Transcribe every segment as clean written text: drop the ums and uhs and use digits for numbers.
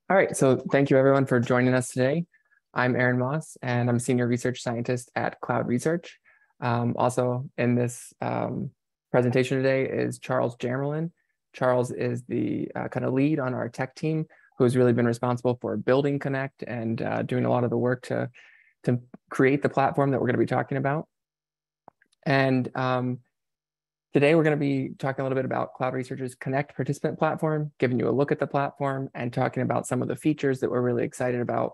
All right, so thank you everyone for joining us today. I'm Aaron Moss, and I'm Senior Research Scientist at CloudResearch. Also in this presentation today is Charles Chamberlain. Charles is the kind of lead on our tech team, who has really been responsible for building Connect and doing a lot of the work to create the platform that we're going to be talking about. And today, we're going to be talking a little bit about CloudResearch's Connect participant platform, giving you a look at the platform and talking about some of the features that we're really excited about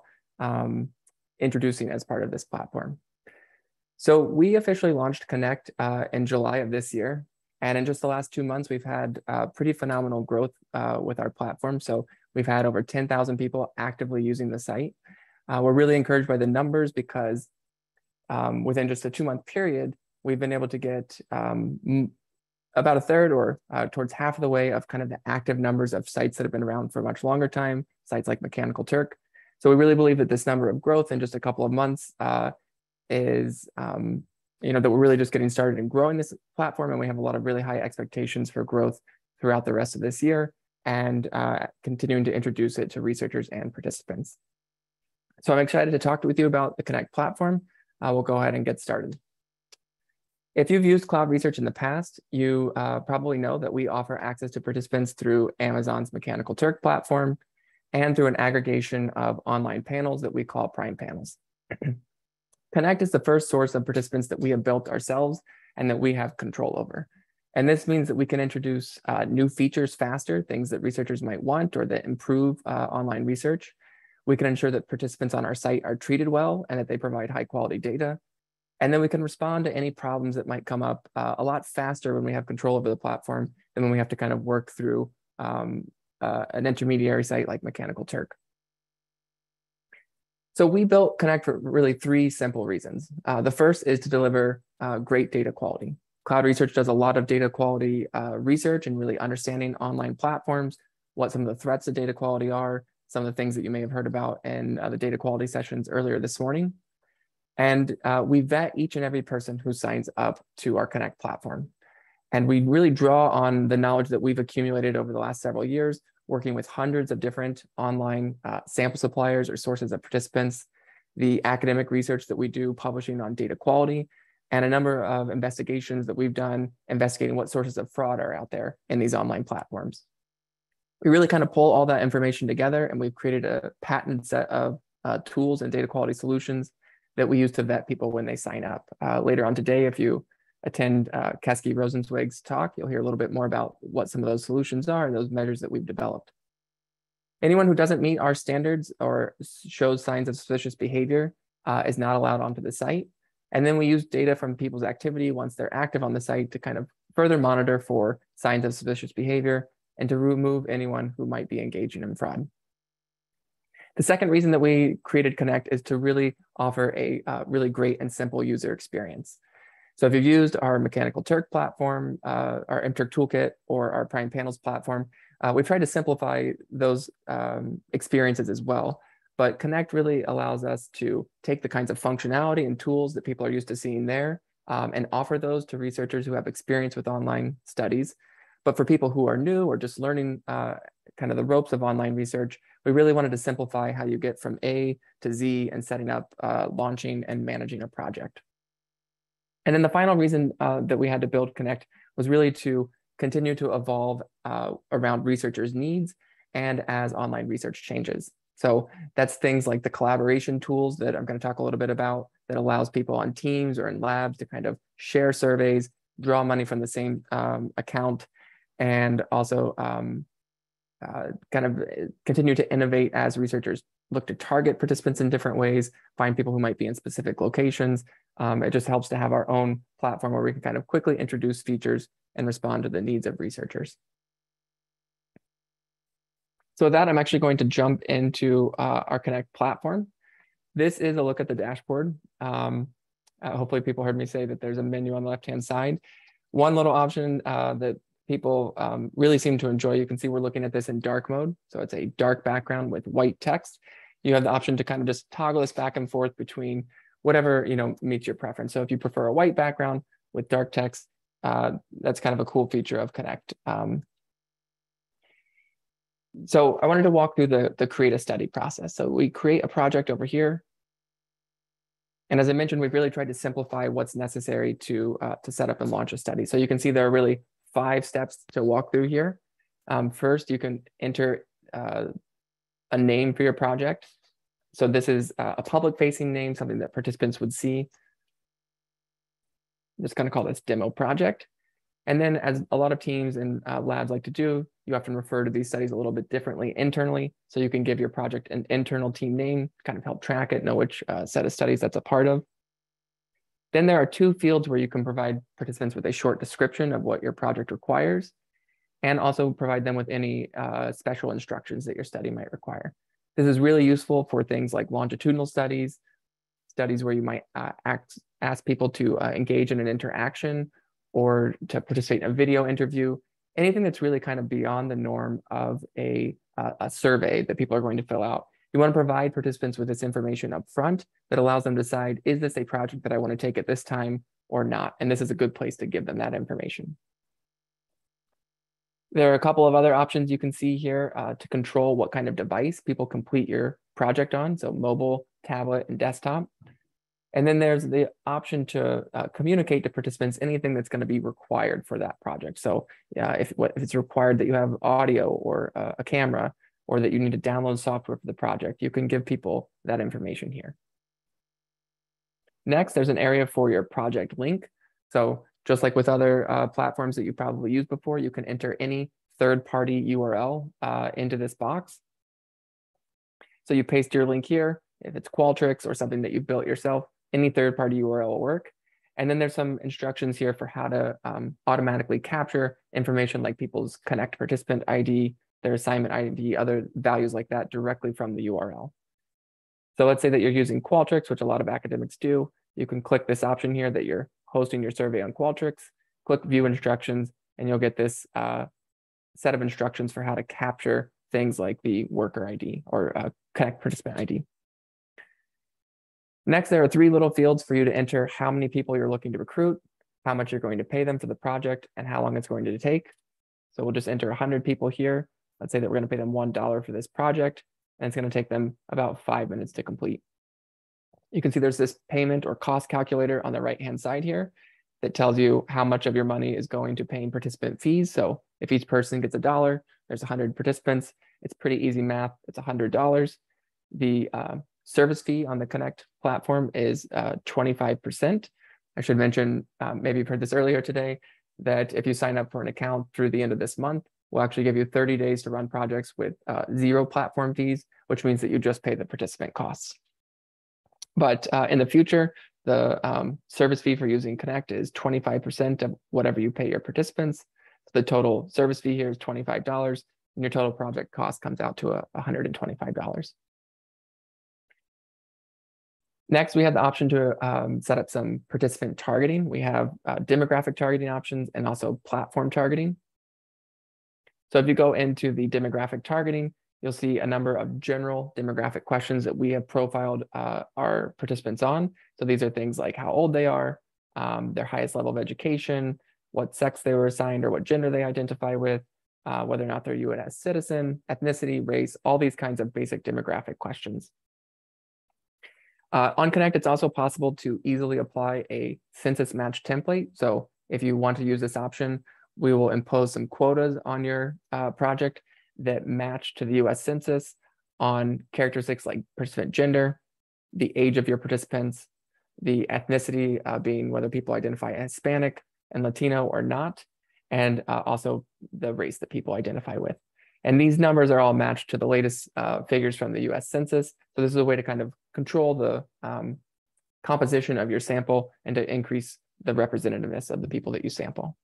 introducing as part of this platform. So we officially launched Connect in July of this year. And in just the last 2 months, we've had pretty phenomenal growth with our platform. So we've had over 10,000 people actively using the site. We're really encouraged by the numbers because within just a 2-month period, we've been able to get about a third or towards half of the way of kind of the active numbers of sites that have been around for a much longer time, sites like Mechanical Turk. So we really believe that this number of growth in just a couple of months is, that we're really just getting started in growing this platform, and we have a lot of really high expectations for growth throughout the rest of this year and continuing to introduce it to researchers and participants. So I'm excited to talk with you about the Connect platform. We'll go ahead and get started. If you've used CloudResearch in the past, you probably know that we offer access to participants through Amazon's Mechanical Turk platform and through an aggregation of online panels that we call Prime Panels. Connect is the first source of participants that we have built ourselves and that we have control over. And this means that we can introduce new features faster, things that researchers might want or that improve online research. We can ensure that participants on our site are treated well and that they provide high quality data. And then we can respond to any problems that might come up a lot faster when we have control over the platform than when we have to kind of work through an intermediary site like Mechanical Turk. So we built Connect for really 3 simple reasons. The first is to deliver great data quality. CloudResearch does a lot of data quality research and really understanding online platforms, what some of the threats to data quality are, some of the things that you may have heard about in the data quality sessions earlier this morning. And we vet each and every person who signs up to our Connect platform. And we really draw on the knowledge that we've accumulated over the last several years, working with hundreds of different online sample suppliers or sources of participants, the academic research that we do publishing on data quality, and a number of investigations that we've done investigating what sources of fraud are out there in these online platforms. We really kind of pull all that information together, and we've created a patented set of tools and data quality solutions that we use to vet people when they sign up. Later on today, if you attend Keski Rosenzweig's talk, you'll hear a little bit more about what some of those solutions are and those measures that we've developed. Anyone who doesn't meet our standards or shows signs of suspicious behavior is not allowed onto the site. And then we use data from people's activity once they're active on the site to kind of further monitor for signs of suspicious behavior and to remove anyone who might be engaging in fraud. The second reason that we created Connect is to really offer a really great and simple user experience. So if you've used our Mechanical Turk platform, our MTurk toolkit, or our Prime Panels platform, we've tried to simplify those experiences as well. But Connect really allows us to take the kinds of functionality and tools that people are used to seeing there and offer those to researchers who have experience with online studies. But for people who are new or just learning kind of the ropes of online research, we really wanted to simplify how you get from A to Z and setting up, launching, and managing a project. And then the final reason that we had to build Connect was really to continue to evolve around researchers' needs and as online research changes. So that's things like the collaboration tools that I'm going to talk a little bit about that allows people on teams or in labs to kind of share surveys, draw money from the same account, and also kind of continue to innovate as researchers look to target participants in different ways, find people who might be in specific locations. It just helps to have our own platform where we can kind of quickly introduce features and respond to the needs of researchers. So with that, I'm actually going to jump into our Connect platform. This is a look at the dashboard. Hopefully people heard me say that there's a menu on the left-hand side. One little option that people really seem to enjoy, you can see we're looking at this in dark mode. So it's a dark background with white text. You have the option to kind of just toggle this back and forth between whatever meets your preference. So if you prefer a white background with dark text, that's kind of a cool feature of Connect. So I wanted to walk through the create a study process. So we create a project over here. And as I mentioned, we've really tried to simplify what's necessary to set up and launch a study. So you can see there are really 5 steps to walk through here. First, you can enter a name for your project. So this is a public-facing name, something that participants would see. I'm just going to call this demo project. And then, as a lot of teams and labs like to do, you often refer to these studies a little bit differently internally. So you can give your project an internal team name, kind of help track it, know which set of studies that's a part of. Then there are 2 fields where you can provide participants with a short description of what your project requires, and also provide them with any special instructions that your study might require. This is really useful for things like longitudinal studies, studies where you might ask people to engage in an interaction or to participate in a video interview, anything that's really kind of beyond the norm of a survey that people are going to fill out. You want to provide participants with this information up front that allows them to decide, is this a project that I want to take at this time or not? And this is a good place to give them that information. There are a couple of other options you can see here to control what kind of device people complete your project on. So mobile, tablet, and desktop. And then there's the option to communicate to participants anything that's going to be required for that project. So if it's required that you have audio or a camera, or that you need to download software for the project, you can give people that information here. Next, there's an area for your project link. So just like with other platforms that you probably used before, you can enter any third-party URL into this box. So you paste your link here. If it's Qualtrics or something that you built yourself, any third-party URL will work. And then there's some instructions here for how to automatically capture information like people's Connect participant ID, their assignment ID, other values like that directly from the URL. So let's say that you're using Qualtrics, which a lot of academics do. You can click this option here that you're hosting your survey on Qualtrics, click View Instructions, and you'll get this set of instructions for how to capture things like the worker ID or Connect participant ID. Next, there are 3 little fields for you to enter how many people you're looking to recruit, how much you're going to pay them for the project, and how long it's going to take. So we'll just enter 100 people here. Let's say that we're going to pay them $1 for this project, and it's going to take them about 5 minutes to complete. You can see there's this payment or cost calculator on the right-hand side here that tells you how much of your money is going to paying participant fees. So if each person gets $1, there's 100 participants. It's pretty easy math. It's $100. The service fee on the Connect platform is 25%. I should mention, maybe you've heard this earlier today, that if you sign up for an account through the end of this month, we'll actually give you 30 days to run projects with 0 platform fees, which means that you just pay the participant costs. But in the future, the service fee for using Connect is 25% of whatever you pay your participants. The total service fee here is $25, and your total project cost comes out to $125. Next, we have the option to set up some participant targeting. We have demographic targeting options and also platform targeting. So if you go into the demographic targeting, you'll see a number of general demographic questions that we have profiled our participants on. So these are things like how old they are, their highest level of education, what sex they were assigned or what gender they identify with, whether or not they're a U.S. citizen, ethnicity, race, all these kinds of basic demographic questions. On Connect, it's also possible to easily apply a census match template. So if you want to use this option, we will impose some quotas on your project that match to the US Census on characteristics like participant gender, the age of your participants, the ethnicity being whether people identify as Hispanic and Latino or not, and also the race that people identify with. And these numbers are all matched to the latest figures from the US Census. So this is a way to kind of control the composition of your sample and to increase the representativeness of the people that you sample.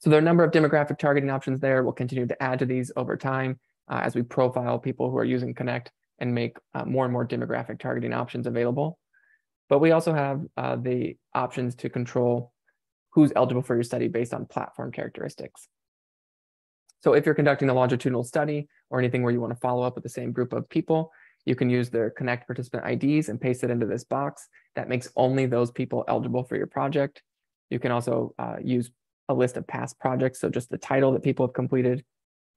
So there are a number of demographic targeting options there. We'll continue to add to these over time as we profile people who are using Connect and make more and more demographic targeting options available. But we also have the options to control who's eligible for your study based on platform characteristics. So if you're conducting a longitudinal study or anything where you want to follow up with the same group of people, you can use their Connect participant IDs and paste it into this box. That makes only those people eligible for your project. You can also use a list of past projects, so just the title that people have completed,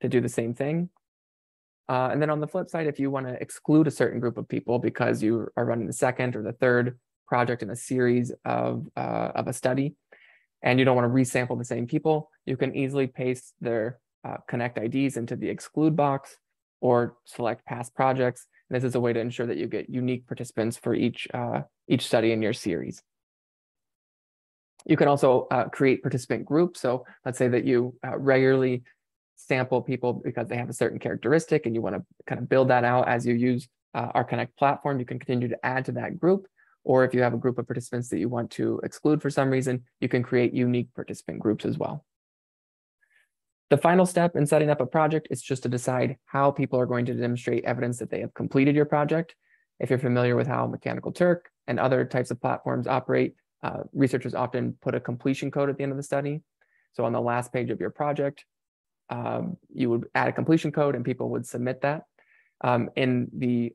to do the same thing. And then on the flip side, if you want to exclude a certain group of people because you are running the second or the third project in a series of a study, and you don't want to resample the same people, you can easily paste their Connect IDs into the exclude box or select past projects. And this is a way to ensure that you get unique participants for each study in your series. You can also create participant groups. So let's say that you regularly sample people because they have a certain characteristic and you want to kind of build that out as you use our Connect platform. You can continue to add to that group. Or if you have a group of participants that you want to exclude for some reason, you can create unique participant groups as well. The final step in setting up a project is just to decide how people are going to demonstrate evidence that they have completed your project. If you're familiar with how Mechanical Turk and other types of platforms operate, researchers often put a completion code at the end of the study. So on the last page of your project, you would add a completion code and people would submit that. In the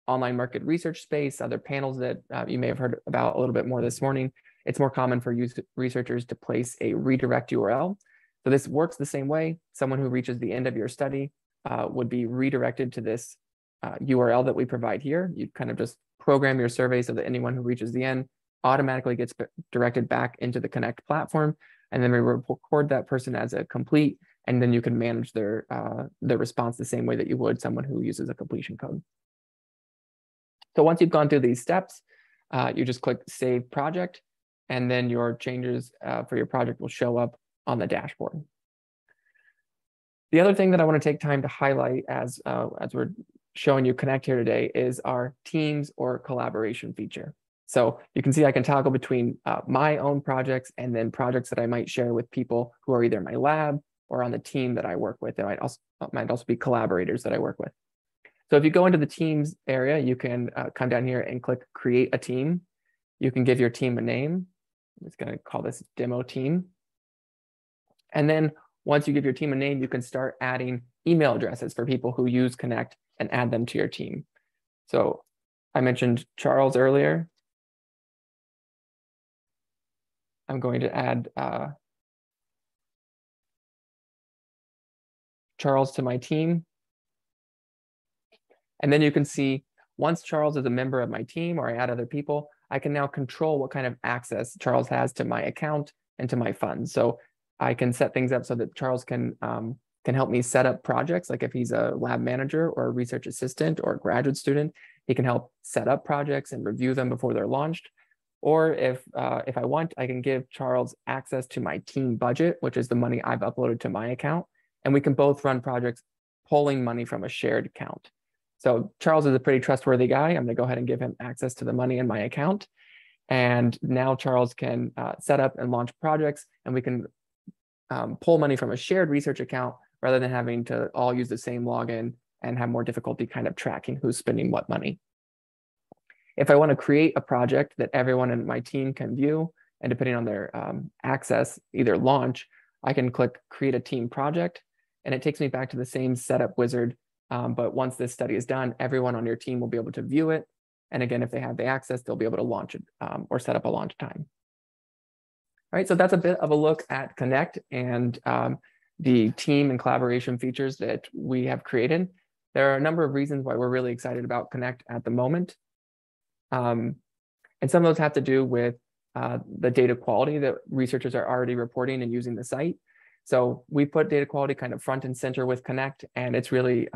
online market research space, other panels that you may have heard about a little bit more this morning, it's more common for researchers to place a redirect URL. So this works the same way. Someone who reaches the end of your study would be redirected to this URL that we provide here. You kind of just program your survey so that anyone who reaches the end automatically gets directed back into the Connect platform. And then we record that person as a complete, and then you can manage their response the same way that you would someone who uses a completion code. So once you've gone through these steps, you just click Save Project, and then your changes for your project will show up on the dashboard. The other thing that I want to take time to highlight as we're showing you Connect here today is our Teams or collaboration feature. So you can see I can toggle between my own projects and then projects that I might share with people who are either in my lab or on the team that I work with. There might also be collaborators that I work with. So if you go into the Teams area, you can come down here and click Create a Team. You can give your team a name. I'm just going to call this Demo Team. And then once you give your team a name, you can start adding email addresses for people who use Connect and add them to your team. So I mentioned Charles earlier. I'm going to add Charles to my team. And then you can see once Charles is a member of my team or I add other people, I can now control what kind of access Charles has to my account and to my funds. So I can set things up so that Charles can help me set up projects. Like if he's a lab manager or a research assistant or a graduate student, he can help set up projects and review them before they're launched. Or if I want, I can give Charles access to my team budget, which is the money I've uploaded to my account. And we can both run projects pulling money from a shared account. So Charles is a pretty trustworthy guy. I'm going to go ahead and give him access to the money in my account. And now Charles can set up and launch projects, and we can pull money from a shared research account rather than having to all use the same login and have more difficulty kind of tracking who's spending what money. If I want to create a project that everyone in my team can view, and depending on their access, either launch, I can click Create a Team Project, and it takes me back to the same setup wizard. But once this study is done, everyone on your team will be able to view it. And again, if they have the access, they'll be able to launch it or set up a launch time. All right, so that's a bit of a look at Connect and the team and collaboration features that we have created. There are a number of reasons why we're really excited about Connect at the moment. And some of those have to do with the data quality that researchers are already reporting and using the site. So we put data quality kind of front and center with Connect, and it's really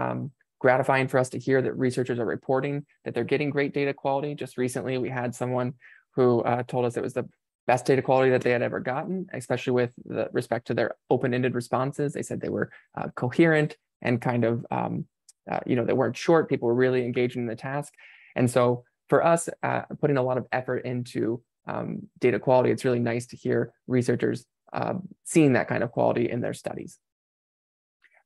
gratifying for us to hear that researchers are reporting that they're getting great data quality. Just recently, we had someone who told us it was the best data quality that they had ever gotten, especially with respect to their open-ended responses. They said they were coherent and kind of, they weren't short. People were really engaging in the task. And so for us, putting a lot of effort into data quality, it's really nice to hear researchers seeing that kind of quality in their studies.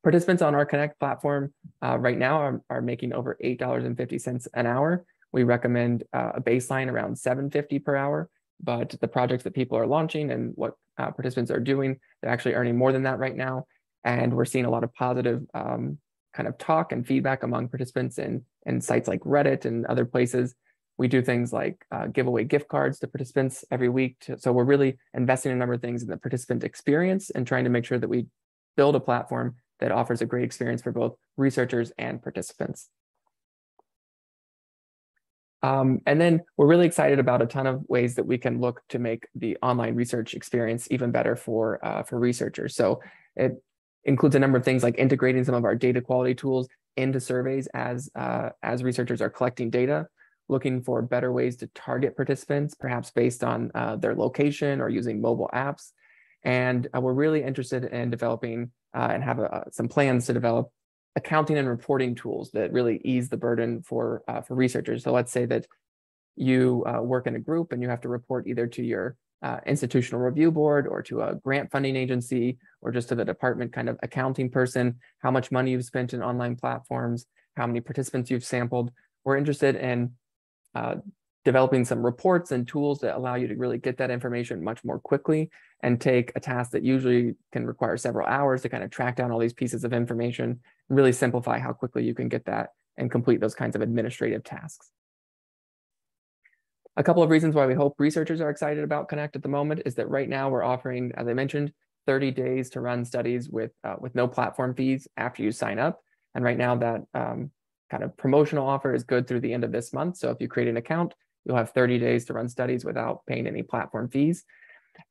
Participants on our Connect platform right now are making over $8.50 an hour. We recommend a baseline around $7.50 per hour, but the projects that people are launching and what participants are doing, they're actually earning more than that right now. And we're seeing a lot of positive kind of talk and feedback among participants in sites like Reddit and other places. We do things like give away gift cards to participants every week. So we're really investing in a number of things in the participant experience and trying to make sure that we build a platform that offers a great experience for both researchers and participants. And then we're really excited about a ton of ways that we can look to make the online research experience even better for researchers. So it includes a number of things like integrating some of our data quality tools into surveys as researchers are collecting data, looking for better ways to target participants, perhaps based on their location or using mobile apps. And we're really interested in developing and have some plans to develop accounting and reporting tools that really ease the burden for researchers. So let's say that you work in a group and you have to report either to your institutional review board or to a grant funding agency or just to the department kind of accounting person, how much money you've spent in online platforms, how many participants you've sampled. We're interested in developing some reports and tools that allow you to really get that information much more quickly and take a task that usually can require several hours to kind of track down all these pieces of information and really simplify how quickly you can get that and complete those kinds of administrative tasks. A couple of reasons why we hope researchers are excited about Connect at the moment is that right now we're offering, as I mentioned, 30 days to run studies with no platform fees after you sign up. And right now that kind of promotional offer is good through the end of this month. So if you create an account, you'll have 30 days to run studies without paying any platform fees.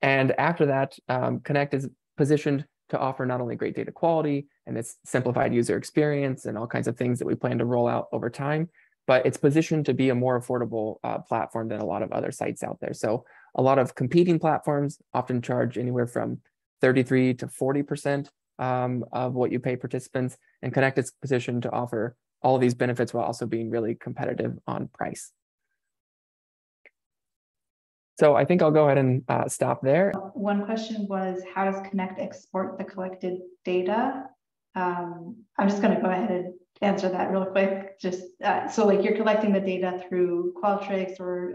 And after that, Connect is positioned to offer not only great data quality and its simplified user experience and all kinds of things that we plan to roll out over time, but it's positioned to be a more affordable platform than a lot of other sites out there. So a lot of competing platforms often charge anywhere from 33 to 40% of what you pay participants, and Connect is positioned to offer all of these benefits while also being really competitive on price. So I think I'll go ahead and stop there. One question was, how does Connect export the collected data? I'm just going to go ahead and answer that real quick. Just so like you're collecting the data through Qualtrics or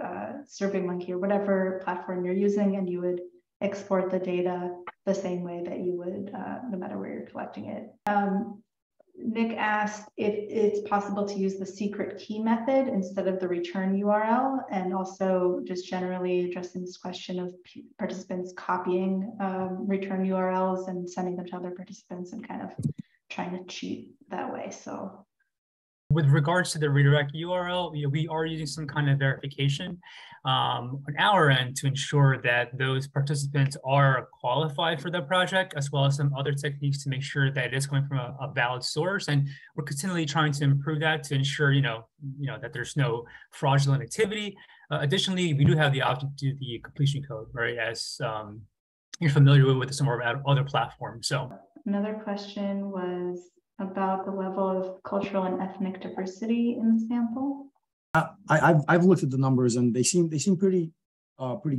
SurveyMonkey or whatever platform you're using, and you would export the data the same way that you would no matter where you're collecting it. Nick asked if it's possible to use the secret key method instead of the return URL, and also just generally addressing this question of participants copying return URLs and sending them to other participants and kind of trying to cheat that way. So with regards to the redirect URL, we are using some kind of verification on our end to ensure that those participants are qualified for the project, as well as some other techniques to make sure that it is coming from a valid source. And we're continually trying to improve that to ensure, that there's no fraudulent activity. Additionally, we do have the option to do the completion code, right? As you're familiar with some of our other platforms. So another question was about the level of cultural and ethnic diversity in the sample. I've looked at the numbers and they seem pretty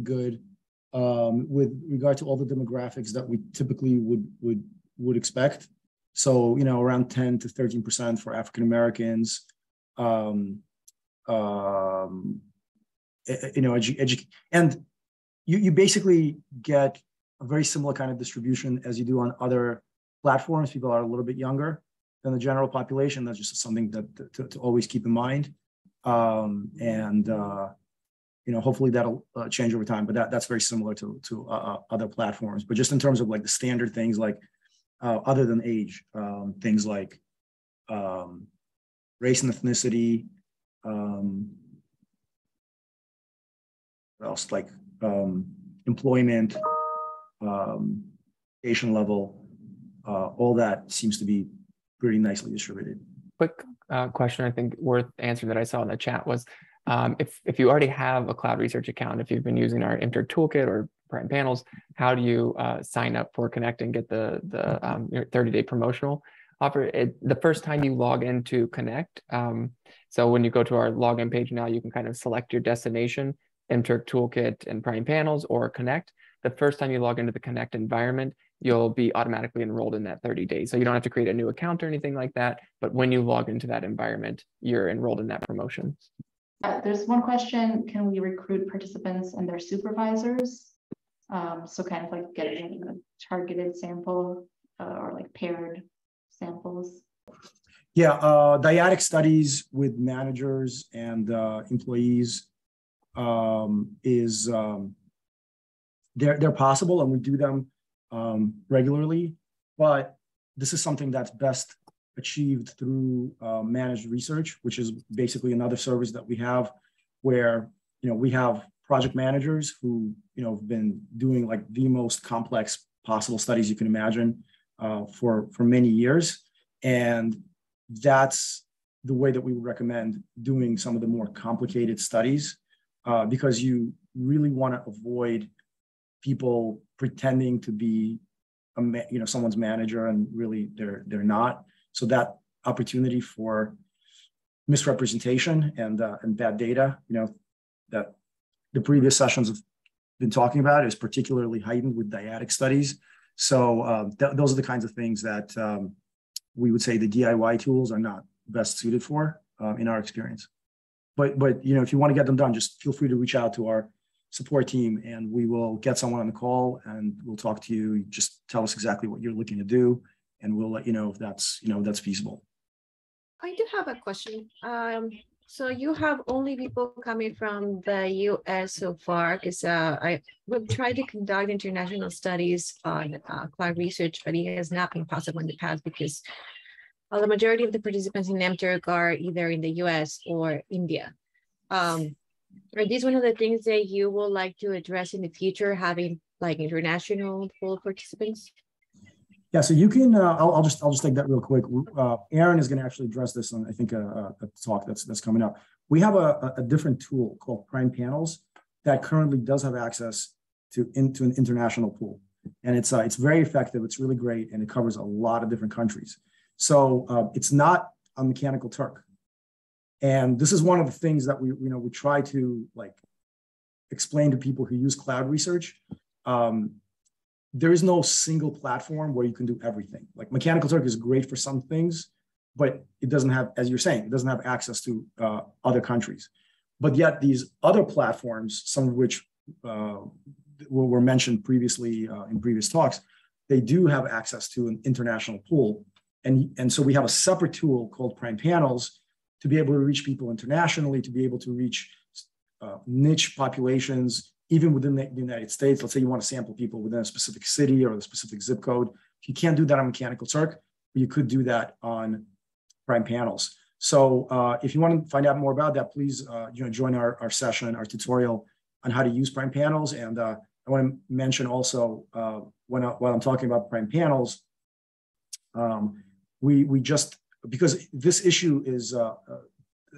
good with regard to all the demographics that we typically would expect. So around 10 to 13% for African Americans. And you basically get a very similar kind of distribution as you do on other platforms. People are a little bit younger than the general population. That's just something that to always keep in mind. Hopefully that'll change over time, but that's very similar to other platforms. But just in terms of like the standard things, like other than age, things like race and ethnicity, what else, like employment, education level, all that seems to be pretty nicely distributed. Quick question I think worth answering that I saw in the chat was, if you already have a CloudResearch account, if you've been using our Interact Toolkit or Prime Panels, how do you sign up for Connect and get the 30-day promotional offer? The first time you log into Connect, so when you go to our login page now, you can kind of select your destination, Interact Toolkit and Prime Panels or Connect. The first time you log into the Connect environment, you'll be automatically enrolled in that 30 days. So you don't have to create a new account or anything like that. But when you log into that environment, you're enrolled in that promotion. There's one question: can we recruit participants and their supervisors? So kind of like getting a targeted sample or like paired samples. Yeah, dyadic studies with managers and employees they're possible, and we do them regularly, but this is something that's best achieved through managed research, which is basically another service that we have where, we have project managers who, have been doing like the most complex possible studies you can imagine for many years. And that's the way that we would recommend doing some of the more complicated studies because you really want to avoid people pretending to be someone's manager and really they're not. So that opportunity for misrepresentation and bad data, that the previous sessions have been talking about is particularly heightened with dyadic studies. So those are the kinds of things that we would say the DIY tools are not best suited for in our experience. But if you want to get them done, just feel free to reach out to our support team and we will get someone on the call and we'll talk to you. Just tell us exactly what you're looking to do and we'll let you know if that's feasible. I do have a question. So you have only people coming from the US so far, because we've tried to conduct international studies on CloudResearch, but it has not been possible in the past because the majority of the participants in MTurk are either in the US or India. Are these one of the things that you would like to address in the future, having like international pool participants? Yeah, so you can. I'll just take that real quick. Aaron is going to actually address this on I think a talk that's coming up. We have a different tool called Prime Panels that currently does have access into an international pool, and it's very effective. It's really great, and it covers a lot of different countries. So it's not a Mechanical Turk, and this is one of the things that we try to like explain to people who use CloudResearch. There is no single platform where you can do everything. Like Mechanical Turk is great for some things, but it doesn't have, as you're saying, it doesn't have access to other countries. But yet these other platforms, some of which were mentioned previously in previous talks, they do have access to an international pool. And so we have a separate tool called Prime Panels to be able to reach people internationally, to be able to reach niche populations, even within the United States. Let's say you want to sample people within a specific city or a specific zip code. You can't do that on Mechanical Turk, but you could do that on Prime Panels. So if you want to find out more about that, please join our session, our tutorial on how to use Prime Panels. And I want to mention also, while I'm talking about Prime Panels, we just, because this issue is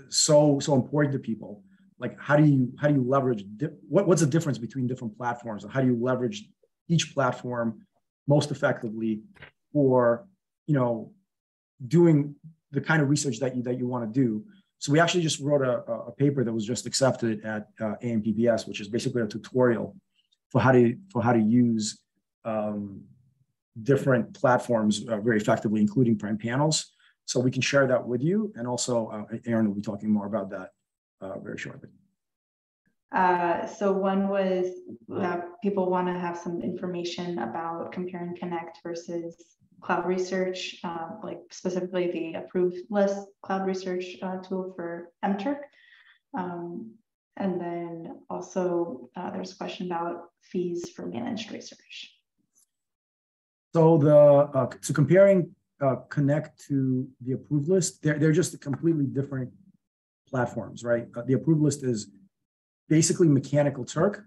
so important to people, like how do you leverage, what's the difference between different platforms, and how do you leverage each platform most effectively for doing the kind of research that you want to do. So we actually just wrote a paper that was just accepted at AMPBS, which is basically a tutorial for how to use different platforms very effectively, including Prime Panels. So we can share that with you, and also Aaron will be talking more about that very shortly. So one was people want to have some information about compare and connect versus CloudResearch, like specifically the approved list CloudResearch tool for MTurk. And then also there's a question about fees for managed research. So comparing Connect to the approved list, they're just completely different platforms, right? The approved list is basically Mechanical Turk,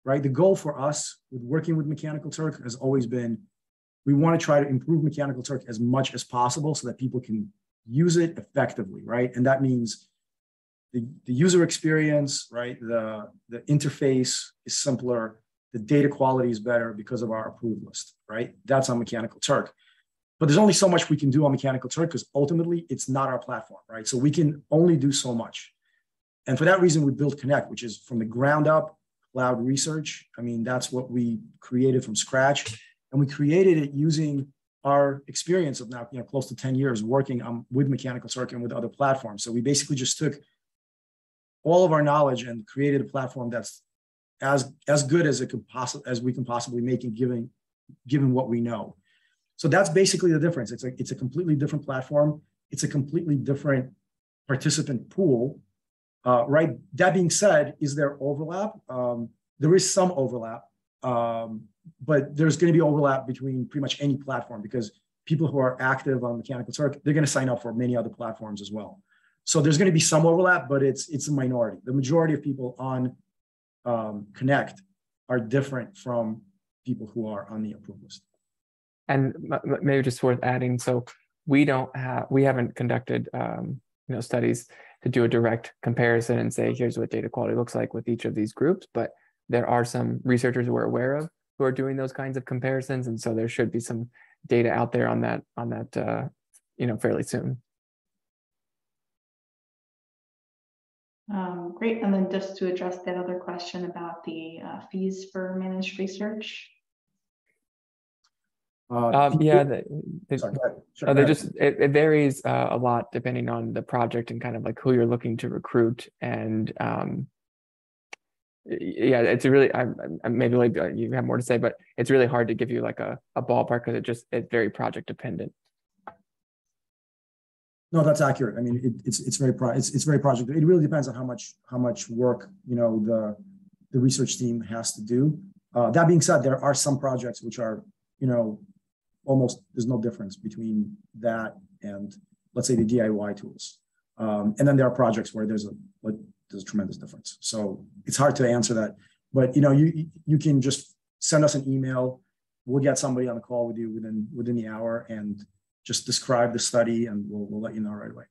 right? The goal for us with working with Mechanical Turk has always been, we want to try to improve Mechanical Turk as much as possible so that people can use it effectively, right? And that means the user experience, right? The interface is simpler, the data quality is better because of our approved list, right? That's on Mechanical Turk. But there's only so much we can do on Mechanical Turk because ultimately it's not our platform, right? So we can only do so much. And for that reason, we built Connect, which is from the ground up, CloudResearch. I mean, that's what we created from scratch. And we created it using our experience of now, close to 10 years working with Mechanical Turk and with other platforms. So we basically just took all of our knowledge and created a platform that's as good as we can possibly make it, given what we know. So that's basically the difference. It's a completely different platform. It's a completely different participant pool, right? That being said, is there overlap? There is some overlap, but there's going to be overlap between pretty much any platform because people who are active on Mechanical Turk, they're going to sign up for many other platforms as well. So there's going to be some overlap, but it's a minority. The majority of people on Connect are different from people who are on the approved list. And maybe just worth adding, so we haven't conducted studies to do a direct comparison and say, here's what data quality looks like with each of these groups, but there are some researchers we're aware of who are doing those kinds of comparisons. And so there should be some data out there on that fairly soon. Great. And then just to address that other question about the fees for managed research. It varies a lot depending on the project and kind of like who you're looking to recruit. And it's really, maybe like you have more to say, but it's really hard to give you like a ballpark because it's very project dependent. No, that's accurate. I mean, it's very project. It really depends on how much work the research team has to do. That being said, there are some projects which are almost there's no difference between that and let's say the DIY tools. And then there are projects where there's a tremendous difference. So it's hard to answer that, but you can just send us an email. We'll get somebody on the call with you within the hour and just describe the study and we'll let you know right away.